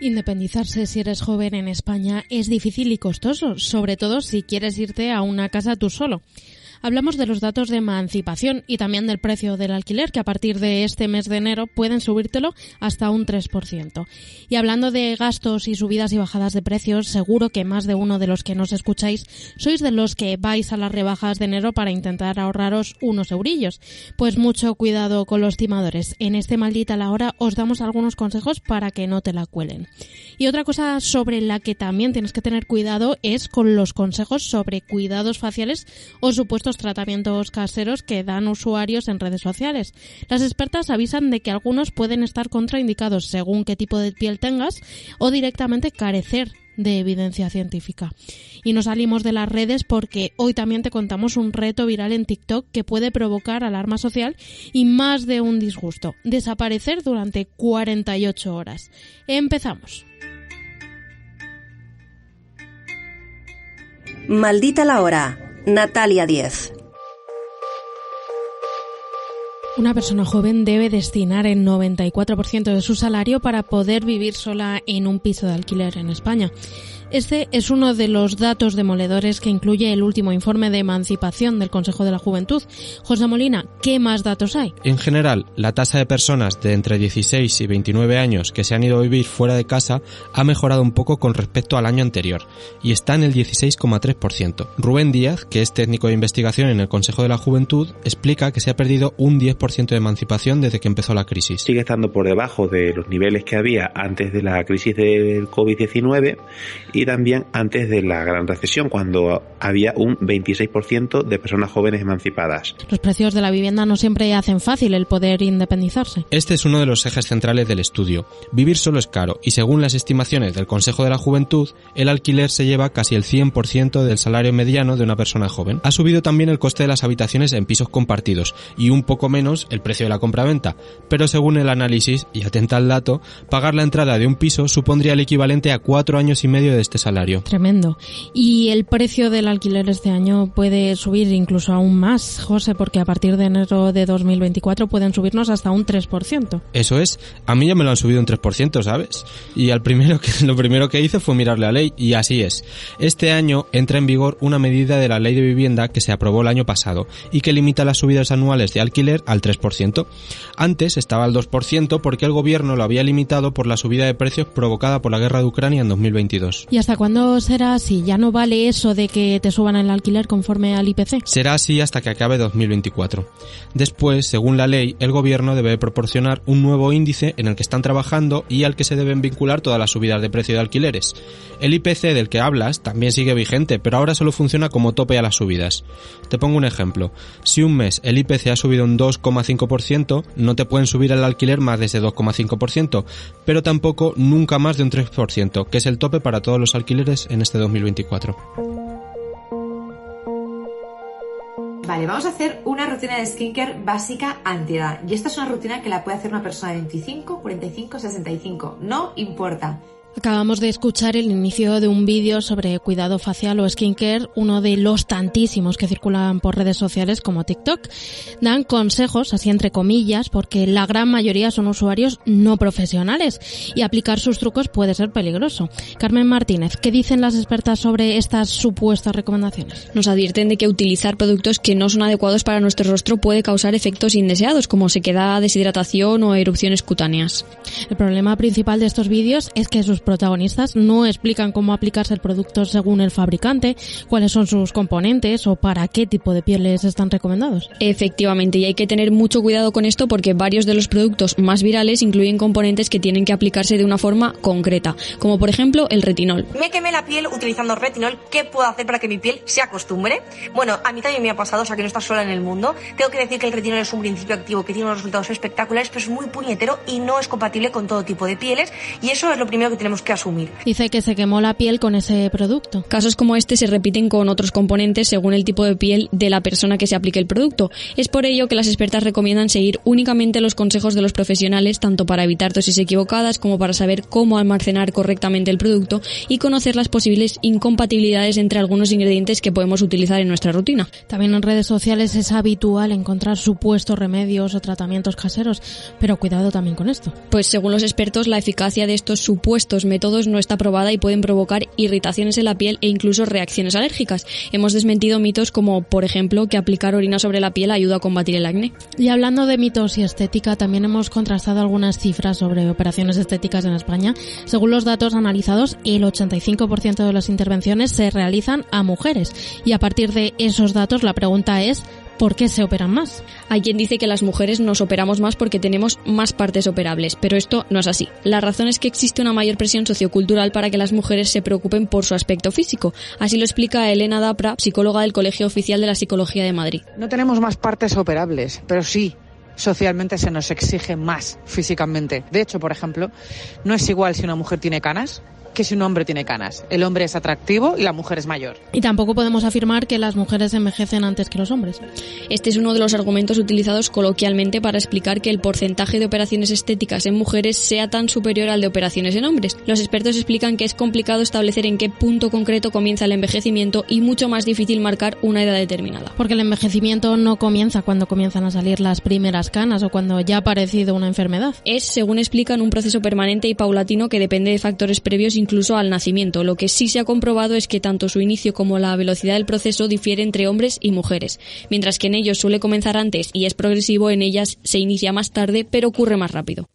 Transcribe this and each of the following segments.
Independizarse si eres joven en España es difícil y costoso, sobre todo si quieres irte a una casa tú solo. Hablamos de los datos de emancipación y también del precio del alquiler, que a partir de este mes de enero pueden subírtelo hasta un 3%. Y hablando de gastos y subidas y bajadas de precios, seguro que más de uno de los que nos escucháis sois de los que vais a las rebajas de enero para intentar ahorraros unos eurillos. Pues mucho cuidado con los timadores. En este Maldita la Hora os damos algunos consejos para que no te la cuelen. Y otra cosa sobre la que también tienes que tener cuidado es con los consejos sobre cuidados faciales o supuestos tratamientos caseros que dan usuarios en redes sociales. Las expertas avisan de que algunos pueden estar contraindicados según qué tipo de piel tengas o directamente carecer de evidencia científica. Y no salimos de las redes porque hoy también te contamos un reto viral en TikTok que puede provocar alarma social y más de un disgusto: desaparecer durante 48 horas. Empezamos. Maldita la Hora. Natalia Diez. Una persona joven debe destinar el 94% de su salario para poder vivir sola en un piso de alquiler en España. Este es uno de los datos demoledores que incluye el último informe de emancipación del Consejo de la Juventud. José Molina, ¿qué más datos hay? En general, la tasa de personas de entre 16 y 29 años que se han ido a vivir fuera de casa ha mejorado un poco con respecto al año anterior y está en el 16,3%. Rubén Díaz, que es técnico de investigación en el Consejo de la Juventud, explica que se ha perdido un 10% de emancipación desde que empezó la crisis. Sigue estando por debajo de los niveles que había antes de la crisis del COVID-19 y también antes de la gran recesión, cuando había un 26% de personas jóvenes emancipadas. Los precios de la vivienda no siempre hacen fácil el poder independizarse. Este es uno de los ejes centrales del estudio. Vivir solo es caro y, según las estimaciones del Consejo de la Juventud, el alquiler se lleva casi el 100% del salario mediano de una persona joven. Ha subido también el coste de las habitaciones en pisos compartidos y un poco menos el precio de la compraventa, pero según el análisis, y atenta al dato, pagar la entrada de un piso supondría el equivalente a 4 años y medio de este salario. Tremendo. Y el precio del alquiler este año puede subir incluso aún más, José, porque a partir de enero de 2024 pueden subirnos hasta un 3%. Eso es. A mí ya me lo han subido un 3%, ¿sabes? Y lo primero que hice fue mirar la ley, y así es. Este año entra en vigor una medida de la Ley de Vivienda que se aprobó el año pasado y que limita las subidas anuales de alquiler al 3%. Antes estaba al 2% porque el gobierno lo había limitado por la subida de precios provocada por la guerra de Ucrania en 2022. ¿Y hasta cuándo será así? ¿Ya no vale eso de que te suban el alquiler conforme al IPC? Será así hasta que acabe 2024. Después, según la ley, el gobierno debe proporcionar un nuevo índice en el que están trabajando y al que se deben vincular todas las subidas de precio de alquileres. El IPC del que hablas también sigue vigente, pero ahora solo funciona como tope a las subidas. Te pongo un ejemplo. Si un mes el IPC ha subido un 2,5%, no te pueden subir el alquiler más de ese 2,5%, pero tampoco nunca más de un 3%, que es el tope para todos los alquileres en este 2024. Vale, vamos a hacer una rutina de skincare básica antiedad. Y esta es una rutina que la puede hacer una persona de 25, 45, 65. No importa. Acabamos de escuchar el inicio de un vídeo sobre cuidado facial o skincare, uno de los tantísimos que circulan por redes sociales como TikTok. Dan consejos, así entre comillas, porque la gran mayoría son usuarios no profesionales y aplicar sus trucos puede ser peligroso. Carmen Martínez, ¿qué dicen las expertas sobre estas supuestas recomendaciones? Nos advierten de que utilizar productos que no son adecuados para nuestro rostro puede causar efectos indeseados, como sequedad, deshidratación o erupciones cutáneas. El problema principal de estos vídeos es que sus protagonistas no explican cómo aplicarse el producto según el fabricante, cuáles son sus componentes o para qué tipo de pieles están recomendados. Efectivamente, y hay que tener mucho cuidado con esto porque varios de los productos más virales incluyen componentes que tienen que aplicarse de una forma concreta, como por ejemplo el retinol. Me quemé la piel utilizando retinol. ¿Qué puedo hacer para que mi piel se acostumbre? Bueno, a mí también me ha pasado, o sea que no estás sola en el mundo. Tengo que decir que el retinol es un principio activo que tiene unos resultados espectaculares, pero es muy puñetero y no es compatible con todo tipo de pieles, y eso es lo primero que tenemos que asumir. Dice que se quemó la piel con ese producto. Casos como este se repiten con otros componentes según el tipo de piel de la persona que se aplique el producto. Es por ello que las expertas recomiendan seguir únicamente los consejos de los profesionales, tanto para evitar dosis equivocadas como para saber cómo almacenar correctamente el producto y conocer las posibles incompatibilidades entre algunos ingredientes que podemos utilizar en nuestra rutina. También en redes sociales es habitual encontrar supuestos remedios o tratamientos caseros, pero cuidado también con esto. Pues según los expertos, la eficacia de estos supuestos estos métodos no está probada y pueden provocar irritaciones en la piel e incluso reacciones alérgicas. Hemos desmentido mitos como, por ejemplo, que aplicar orina sobre la piel ayuda a combatir el acné. Y hablando de mitos y estética, también hemos contrastado algunas cifras sobre operaciones estéticas en España. Según los datos analizados, el 85% de las intervenciones se realizan a mujeres. Y a partir de esos datos, la pregunta es: ¿por qué se operan más? Hay quien dice que las mujeres nos operamos más porque tenemos más partes operables, pero esto no es así. La razón es que existe una mayor presión sociocultural para que las mujeres se preocupen por su aspecto físico. Así lo explica Elena Dapra, psicóloga del Colegio Oficial de la Psicología de Madrid. No tenemos más partes operables, pero sí, socialmente se nos exige más físicamente. De hecho, por ejemplo, no es igual si una mujer tiene canas que si un hombre tiene canas. El hombre es atractivo y la mujer es mayor. Y tampoco podemos afirmar que las mujeres envejecen antes que los hombres. Este es uno de los argumentos utilizados coloquialmente para explicar que el porcentaje de operaciones estéticas en mujeres sea tan superior al de operaciones en hombres. Los expertos explican que es complicado establecer en qué punto concreto comienza el envejecimiento y mucho más difícil marcar una edad determinada. Porque el envejecimiento no comienza cuando comienzan a salir las primeras canas o cuando ya ha aparecido una enfermedad. Es, según explican, un proceso permanente y paulatino que depende de factores previos incluso al nacimiento. Lo que sí se ha comprobado es que tanto su inicio como la velocidad del proceso difiere entre hombres y mujeres. Mientras que en ellos suele comenzar antes y es progresivo, en ellas se inicia más tarde, pero ocurre más rápido.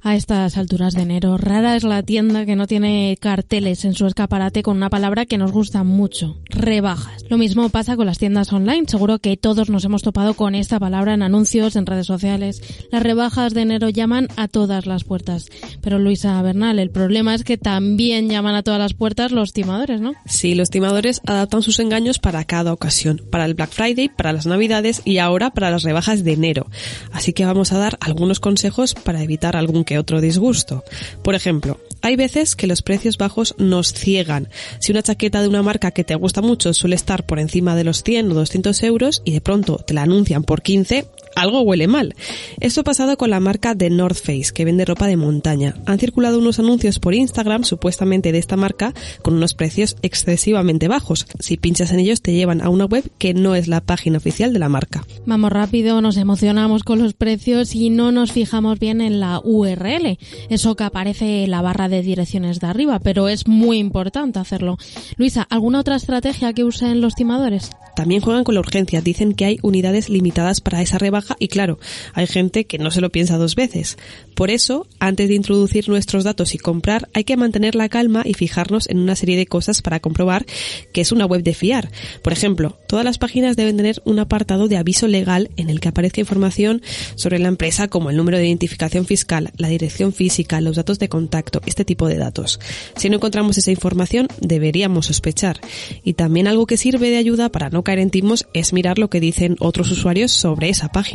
A estas alturas de enero, rara es la tienda que no tiene carteles en su escaparate con una palabra que nos gusta mucho: rebajas. Lo mismo pasa con las tiendas online. Seguro que todos nos hemos topado con esta palabra en anuncios, en redes sociales. Las rebajas de enero llaman a todas las puertas. Pero Luisa Bernal, el problema es que también llaman a todas las puertas los timadores, ¿no? Sí, los timadores adaptan sus engaños para cada ocasión. Para el Black Friday, para las Navidades y ahora para las rebajas de enero. Así que vamos a dar algunos consejos para evitar algún que otro disgusto. Por ejemplo, hay veces que los precios bajos nos ciegan. Si una chaqueta de una marca que te gusta mucho suele estar por encima de los 100 o 200 euros y de pronto te la anuncian por 15, algo huele mal. Esto ha pasado con la marca The North Face, que vende ropa de montaña. Han circulado unos anuncios por Instagram, supuestamente de esta marca, con unos precios excesivamente bajos. Si pinchas en ellos te llevan a una web que no es la página oficial de la marca. Vamos rápido, nos emocionamos con los precios y no nos fijamos bien en la URL. Eso que aparece en la barra de direcciones de arriba, pero es muy importante hacerlo. Luisa, ¿alguna otra estrategia que usen los timadores? También juegan con la urgencia. Dicen que hay unidades limitadas para esa rebaja y claro, hay gente que no se lo piensa dos veces. Por eso, antes de introducir nuestros datos y comprar, hay que mantener la calma y fijarnos en una serie de cosas para comprobar que es una web de fiar. Por ejemplo, todas las páginas deben tener un apartado de aviso legal en el que aparezca información sobre la empresa, como el número de identificación fiscal, la dirección física, los datos de contacto, este tipo de datos. Si no encontramos esa información, deberíamos sospechar. Y también algo que sirve de ayuda para no caer en timos es mirar lo que dicen otros usuarios sobre esa página.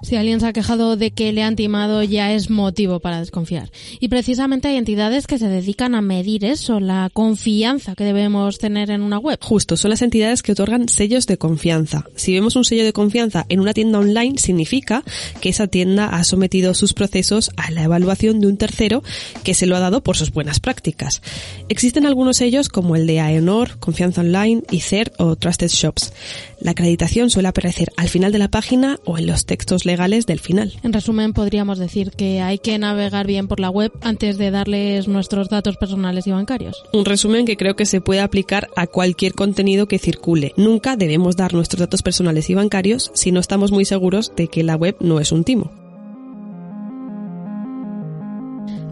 Si alguien se ha quejado de que le han timado, ya es motivo para desconfiar. Y precisamente hay entidades que se dedican a medir eso, la confianza que debemos tener en una web. Justo, son las entidades que otorgan sellos de confianza. Si vemos un sello de confianza en una tienda online, significa que esa tienda ha sometido sus procesos a la evaluación de un tercero que se lo ha dado por sus buenas prácticas. Existen algunos sellos como el de AENOR, Confianza Online, ICER o Trusted Shops. La acreditación suele aparecer al final de la página o en los textos legales del final. En resumen, podríamos decir que hay que navegar bien por la web antes de darles nuestros datos personales y bancarios. Un resumen que creo que se puede aplicar a cualquier contenido que circule. Nunca debemos dar nuestros datos personales y bancarios si no estamos muy seguros de que la web no es un timo.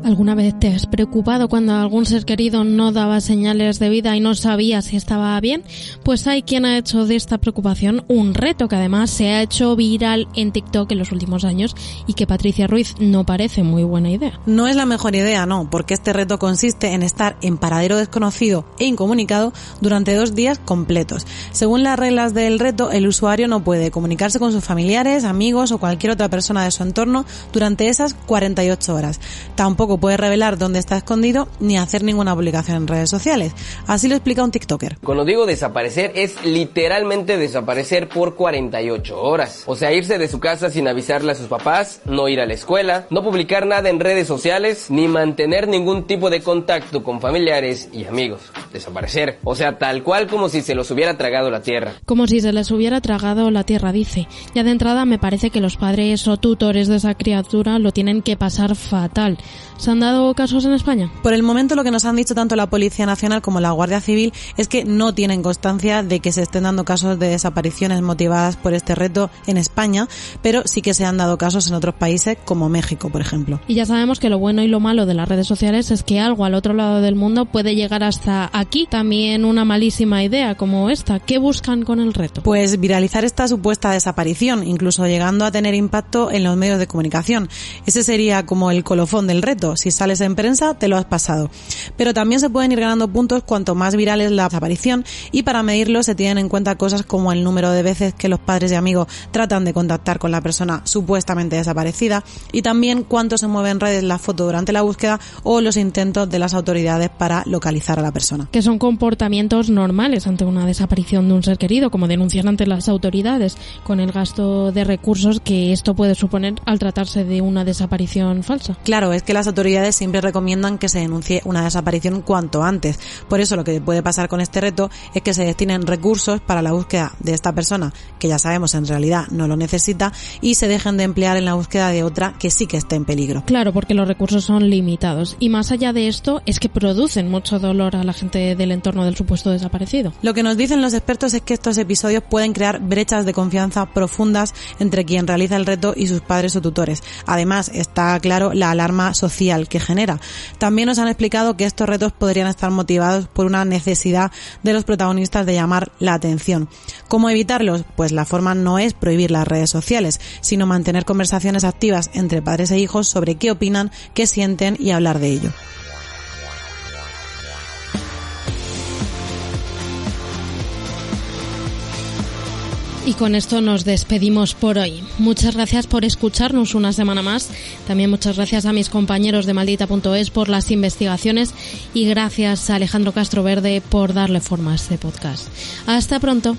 ¿Alguna vez te has preocupado cuando algún ser querido no daba señales de vida y no sabías si estaba bien? Pues hay quien ha hecho de esta preocupación un reto que además se ha hecho viral en TikTok en los últimos años y que Patricia Ruiz no parece muy buena idea. No es la mejor idea, no, porque este reto consiste en estar en paradero desconocido e incomunicado durante 2 días completos. Según las reglas del reto, el usuario no puede comunicarse con sus familiares, amigos o cualquier otra persona de su entorno durante esas 48 horas. Tampoco tampoco puede revelar dónde está escondido ni hacer ninguna publicación en redes sociales. Así lo explica un TikToker. Cuando digo desaparecer, es literalmente desaparecer por 48 horas. O sea, irse de su casa sin avisarle a sus papás, no ir a la escuela, no publicar nada en redes sociales, ni mantener ningún tipo de contacto con familiares y amigos. Desaparecer. O sea, tal cual como si se los hubiera tragado la tierra. Como si se les hubiera tragado la tierra, dice. Ya de entrada me parece que los padres o tutores de esa criatura lo tienen que pasar fatal. ¿Se han dado casos en España? Por el momento lo que nos han dicho tanto la Policía Nacional como la Guardia Civil es que no tienen constancia de que se estén dando casos de desapariciones motivadas por este reto en España, pero sí que se han dado casos en otros países como México, por ejemplo. Y ya sabemos que lo bueno y lo malo de las redes sociales es que algo al otro lado del mundo puede llegar hasta aquí. También una malísima idea como esta. ¿Qué buscan con el reto? Pues viralizar esta supuesta desaparición, incluso llegando a tener impacto en los medios de comunicación. Ese sería como el colofón del reto. Si sales en prensa, te lo has pasado. Pero también se pueden ir ganando puntos cuanto más viral es la desaparición, y para medirlo se tienen en cuenta cosas como el número de veces que los padres y amigos tratan de contactar con la persona supuestamente desaparecida, y también cuánto se mueve en redes la foto durante la búsqueda o los intentos de las autoridades para localizar a la persona. Que son comportamientos normales ante una desaparición de un ser querido, como denunciar ante las autoridades, con el gasto de recursos que esto puede suponer al tratarse de una desaparición falsa. Claro, es que las autoridades siempre recomiendan que se denuncie una desaparición cuanto antes. Por eso lo que puede pasar con este reto es que se destinen recursos para la búsqueda de esta persona, que ya sabemos en realidad no lo necesita, y se dejen de emplear en la búsqueda de otra que sí que esté en peligro. Claro, porque los recursos son limitados. Y más allá de esto, es que producen mucho dolor a la gente del entorno del supuesto desaparecido. Lo que nos dicen los expertos es que estos episodios pueden crear brechas de confianza profundas entre quien realiza el reto y sus padres o tutores. Además, está claro la alarma social que genera. También nos han explicado que estos retos podrían estar motivados por una necesidad de los protagonistas de llamar la atención. ¿Cómo evitarlos? Pues la forma no es prohibir las redes sociales, sino mantener conversaciones activas entre padres e hijos sobre qué opinan, qué sienten y hablar de ello. Y con esto nos despedimos por hoy. Muchas gracias por escucharnos una semana más. También muchas gracias a mis compañeros de Maldita.es por las investigaciones y gracias a Alejandro Castro Verde por darle forma a este podcast. Hasta pronto.